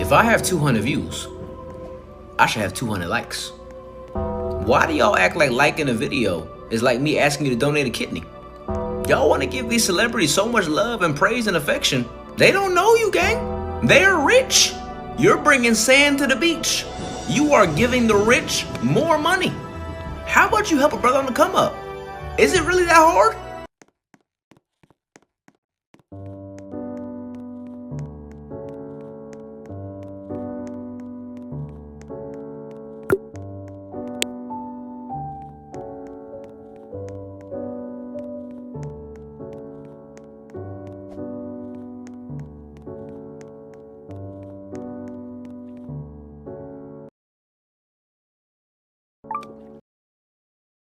If I have 200 views, I should have 200 likes. Why do y'all act like liking a video is like me asking you to donate a kidney? Y'all want to give these celebrities so much love and praise and affection. They don't know you, gang. They're rich. You're bringing sand to the beach. You are giving the rich more money. How about you help a brother on the come up? Is it really that hard?